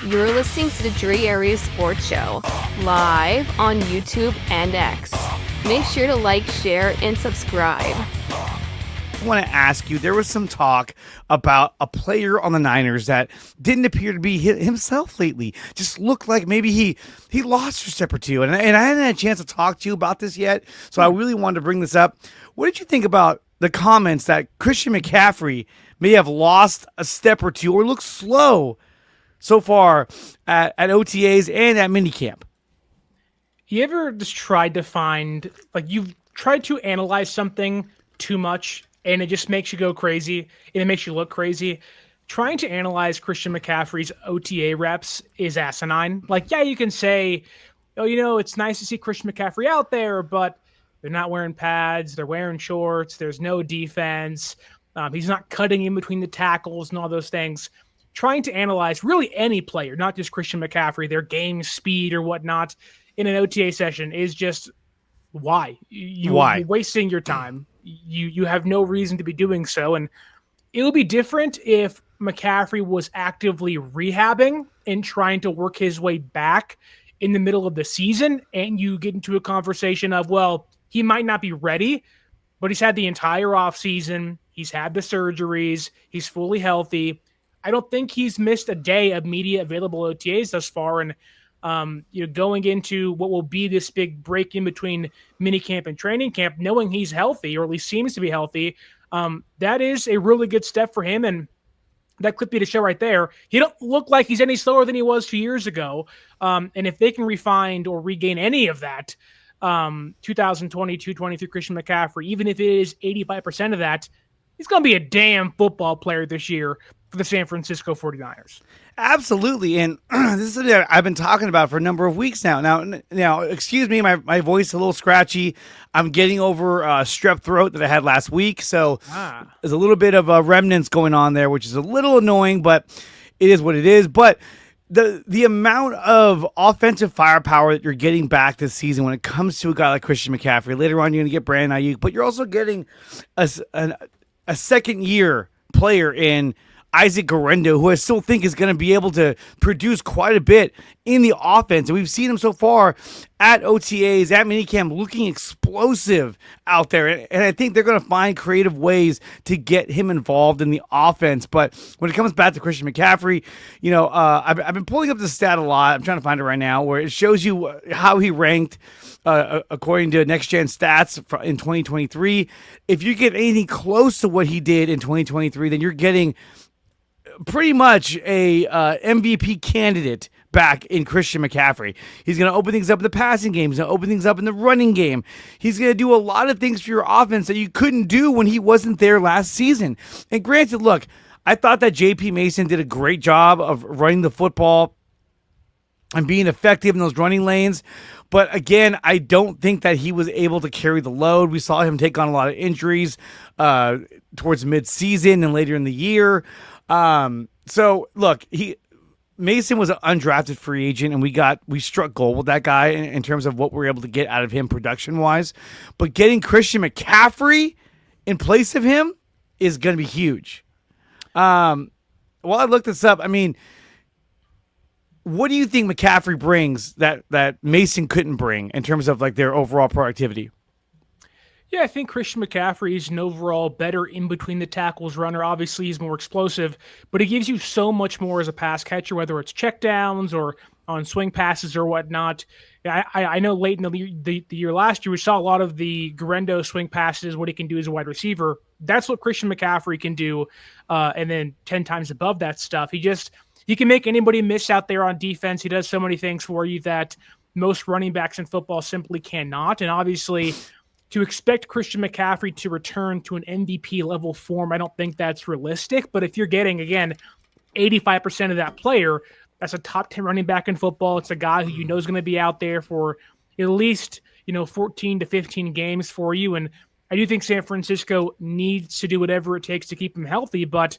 You're listening to the Dre Area Sports Show, live on YouTube and X. Make sure to like, share, and subscribe. I want to ask you, there was some talk about a player on the Niners that didn't appear to be himself lately. Just looked like maybe he lost a step or two. And I hadn't had a chance to talk to you about this yet, so I really wanted to bring this up. What did you think about the comments that Christian McCaffrey may have lost a step or two or looks slow so far at OTAs and at Minicamp? You ever just tried to find, like, you've tried to analyze something too much and it just makes you go crazy and it makes you look crazy? Trying to analyze Christian McCaffrey's OTA reps is asinine. Like, yeah, you can say, oh, it's nice to see Christian McCaffrey out there, but they're not wearing pads, they're wearing shorts, there's no defense, he's not cutting in between the tackles and all those things. Trying to analyze really any player, not just Christian McCaffrey, their game speed or whatnot in an OTA session is just why? You're wasting your time. You have no reason to be doing so. And it would be different if McCaffrey was actively rehabbing and trying to work his way back in the middle of the season, and you get into a conversation of, well, he might not be ready, but he's had the entire offseason. He's had the surgeries. He's fully healthy. I don't think he's missed a day of media available OTAs thus far. And going into what will be this big break in between minicamp and training camp, knowing he's healthy, or at least seems to be healthy, that is a really good step for him. And that could be the show right there. He don't look like he's any slower than he was 2 years ago. And if they can refine or regain any of that 2022-23 Christian McCaffrey, even if it is 85% of that, he's going to be a damn football player this year for the San Francisco 49ers. Absolutely. And this is something that I've been talking about for a number of weeks now. Now, excuse me, my voice is a little scratchy. I'm getting over strep throat that I had last week. So there's a little bit of remnants going on there, which is a little annoying, but it is what it is. But the amount of offensive firepower that you're getting back this season when it comes to a guy like Christian McCaffrey, later on you're going to get Brandon Ayuk, but you're also getting a second-year player in Isaac Guerendo, who I still think is going to be able to produce quite a bit in the offense. And we've seen him so far at OTAs, at minicamp, looking explosive out there. And I think they're going to find creative ways to get him involved in the offense. But when it comes back to Christian McCaffrey, I've been pulling up the stat a lot. I'm trying to find it right now, where it shows you how he ranked according to Next Gen Stats in 2023. If you get anything close to what he did in 2023, then you're getting pretty much a MVP candidate back in Christian McCaffrey. He's going to open things up in the passing game. He's going to open things up in the running game. He's going to do a lot of things for your offense that you couldn't do when he wasn't there last season. And granted, look, I thought that J.P. Mason did a great job of running the football and being effective in those running lanes. But again, I don't think that he was able to carry the load. We saw him take on a lot of injuries towards midseason and later in the year. So look, Mason was an undrafted free agent, and we struck gold with that guy in terms of what we're able to get out of him production wise. But getting Christian McCaffrey in place of him is going to be huge. While I looked this up, I mean, what do you think McCaffrey brings that Mason couldn't bring in terms of like their overall productivity? Yeah, I think Christian McCaffrey is an overall better in-between the tackles runner. Obviously, he's more explosive, but he gives you so much more as a pass catcher, whether it's checkdowns or on swing passes or whatnot. I know late in the year last year, we saw a lot of the Guerendo swing passes, what he can do as a wide receiver. That's what Christian McCaffrey can do, and then 10 times above that stuff. He can make anybody miss out there on defense. He does so many things for you that most running backs in football simply cannot, and obviously to expect Christian McCaffrey to return to an MVP level form, I don't think that's realistic. But if you're getting, again, 85% of that player, that's a top 10 running back in football. It's a guy who you know is going to be out there for at least 14 to 15 games for you. And I do think San Francisco needs to do whatever it takes to keep him healthy. But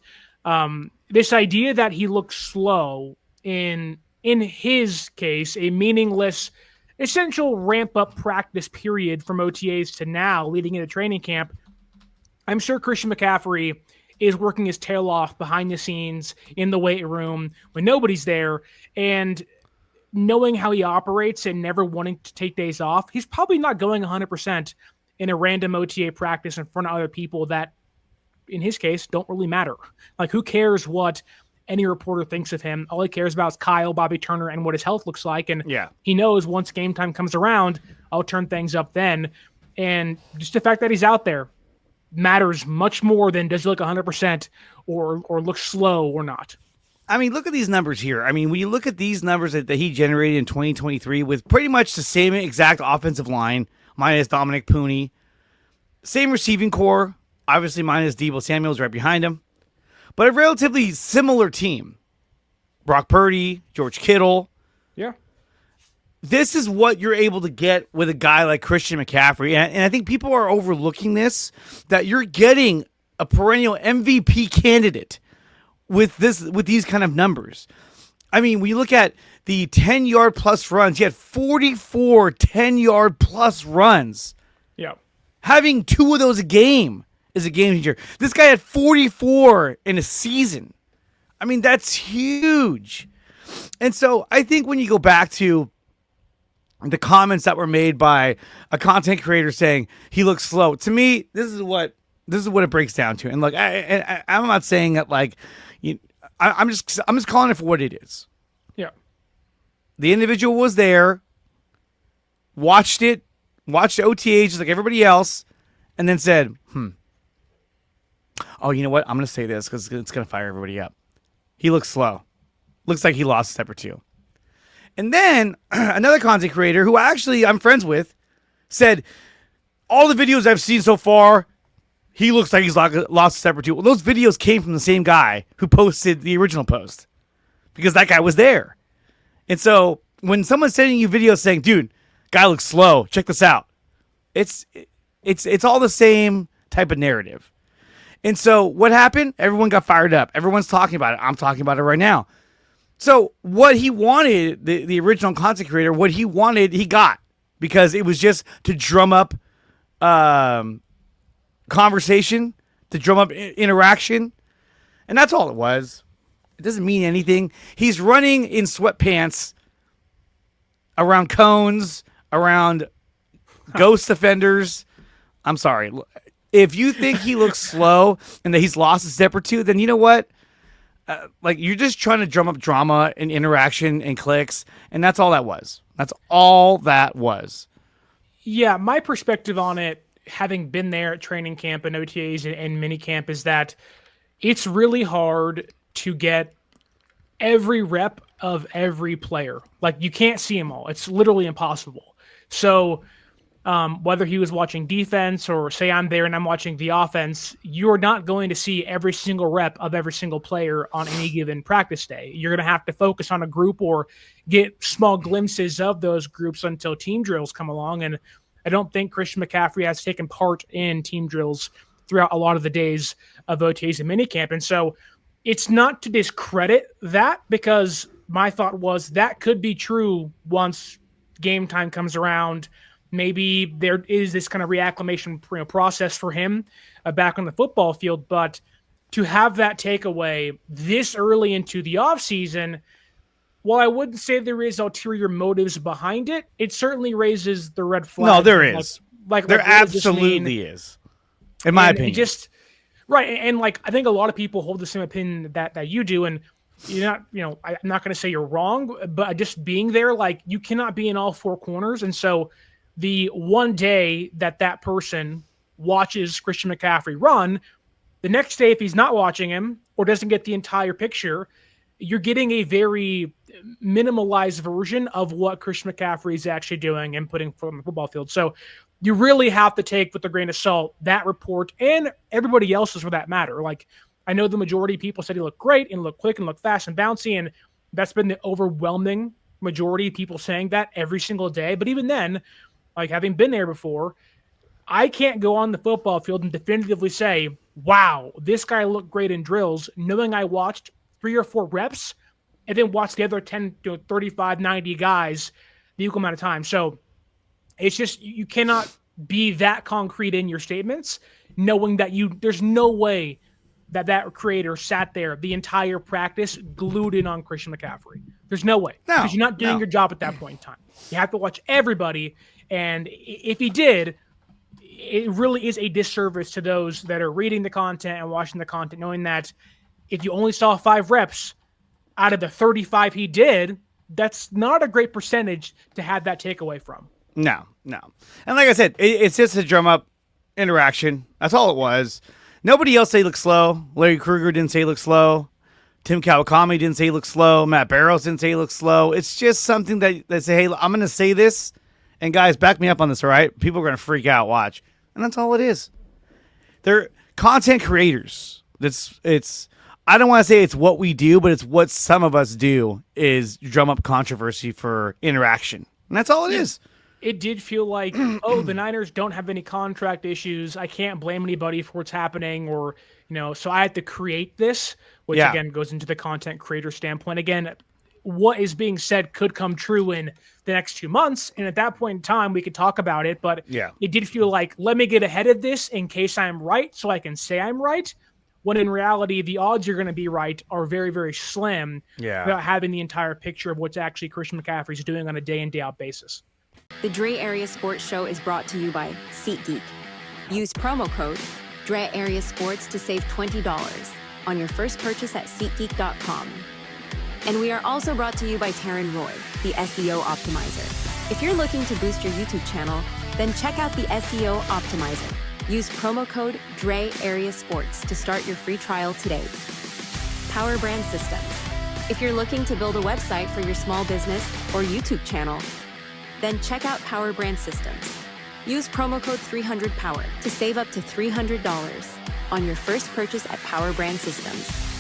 this idea that he looks slow in his case, a meaningless essential ramp-up practice period from OTAs to now leading into training camp, I'm sure Christian McCaffrey is working his tail off behind the scenes in the weight room when nobody's there. And knowing how he operates and never wanting to take days off, he's probably not going 100% in a random OTA practice in front of other people that, in his case, don't really matter. Like, who cares what any reporter thinks of him? All he cares about is Kyle, Bobby Turner, and what his health looks like. And he knows once game time comes around, I'll turn things up then. And just the fact that he's out there matters much more than does he look 100% or look slow or not. I mean, look at these numbers here. I mean, when you look at these numbers that he generated in 2023 with pretty much the same exact offensive line, minus Dominic Pooney, same receiving core, obviously minus Deebo Samuel's right behind him, but a relatively similar team. Brock Purdy, George Kittle. Yeah. This is what you're able to get with a guy like Christian McCaffrey. And I think people are overlooking this, that you're getting a perennial MVP candidate with these kind of numbers. I mean, when you look at the 10-yard plus runs, he had 44 10-yard plus runs. Yeah. Having 2 of those a game is a game changer. This guy had 44 in a season. I mean, that's huge. And so I think when you go back to the comments that were made by a content creator saying he looks slow, to me, this is what it breaks down to. And look, I'm not saying that like, I'm just calling it for what it is. Yeah. The individual was there, watched OTAs just like everybody else, and then said, oh, you know what? I'm going to say this because it's going to fire everybody up. He looks slow. Looks like he lost a step or two. And then another content creator who actually I'm friends with said, all the videos I've seen so far, he looks like he's lost a step or two. Well, those videos came from the same guy who posted the original post because that guy was there. And so when someone's sending you videos saying, dude, guy looks slow, check this out, it's all the same type of narrative. And so what happened? Everyone got fired up. Everyone's talking about it. I'm talking about it right now. So what he wanted, the original content creator, what he wanted, he got, because it was just to drum up conversation, to drum up interaction. And that's all it was. It doesn't mean anything. He's running in sweatpants around cones, around ghost offenders. I'm sorry. If you think he looks slow and that he's lost a step or two, then you know what? Like, you're just trying to drum up drama and interaction and clicks, and that's all that was. That's all that was. Yeah, my perspective on it, having been there at training camp and OTAs and minicamp, is that it's really hard to get every rep of every player. Like, you can't see them all. It's literally impossible. So whether he was watching defense or say I'm there and I'm watching the offense, you're not going to see every single rep of every single player on any given practice day. You're going to have to focus on a group or get small glimpses of those groups until team drills come along. And I don't think Christian McCaffrey has taken part in team drills throughout a lot of the days of OTAs and minicamp. And so it's not to discredit that, because my thought was that could be true once game time comes around. Maybe there is this kind of reacclimation process for him back on the football field. But to have that takeaway this early into the offseason, while I wouldn't say there is ulterior motives behind it, it certainly raises the red flag. No, there is. There absolutely is, in my opinion. Right. And like, I think a lot of people hold the same opinion that you do. And you're not, I'm not going to say you're wrong, but just being there, like, you cannot be in all four corners. And so the one day that person watches Christian McCaffrey run, the next day, if he's not watching him or doesn't get the entire picture, you're getting a very minimalized version of what Christian McCaffrey is actually doing and putting on the football field. So you really have to take with a grain of salt that report and everybody else's for that matter. Like, I know the majority of people said he looked great and looked quick and looked fast and bouncy, and that's been the overwhelming majority of people saying that every single day. But even then, like, having been there before, I can't go on the football field and definitively say, wow, this guy looked great in drills, knowing I watched 3 or 4 reps and then watched the other 10 to 35, 90 guys the equal amount of time. So it's just, you cannot be that concrete in your statements, knowing that there's no way that creator sat there the entire practice glued in on Christian McCaffrey. There's no way. Because you're not doing your job at that point in time. You have to watch everybody. And if he did, it really is a disservice to those that are reading the content and watching the content, knowing that if you only saw 5 reps out of the 35 he did, that's not a great percentage to have that takeaway from. No. And like I said, it's just a drum up interaction. That's all it was. Nobody else said he looked slow. Larry Krueger didn't say he looked slow. Tim Kawakami didn't say he looked slow. Matt Barrows didn't say he looked slow. It's just something that say, hey, I'm going to say this, and guys, back me up on this, all right? People are going to freak out. Watch. And that's all it is. They're content creators. I don't want to say it's what we do, but it's what some of us do is drum up controversy for interaction. And that's all it is. It did feel like, the Niners don't have any contract issues. I can't blame anybody for what's happening, or, so I had to create this, which again goes into the content creator standpoint. Again, what is being said could come true in the next 2 months. And at that point in time, we could talk about it. But it did feel like, let me get ahead of this in case I'm right so I can say I'm right. When in reality, the odds you're going to be right are very, very slim without having the entire picture of what's actually Christian McCaffrey's doing on a day in, day out basis. The Dre Area Sports Show is brought to you by SeatGeek. Use promo code Dre Area Sports to save $20 on your first purchase at SeatGeek.com. And we are also brought to you by Taryn Roy, the SEO Optimizer. If you're looking to boost your YouTube channel, then check out the SEO Optimizer. Use promo code Dre Area Sports to start your free trial today. Power Brand Systems. If you're looking to build a website for your small business or YouTube channel, then check out Power Brand Systems. Use promo code 300POWER to save up to $300 on your first purchase at Power Brand Systems.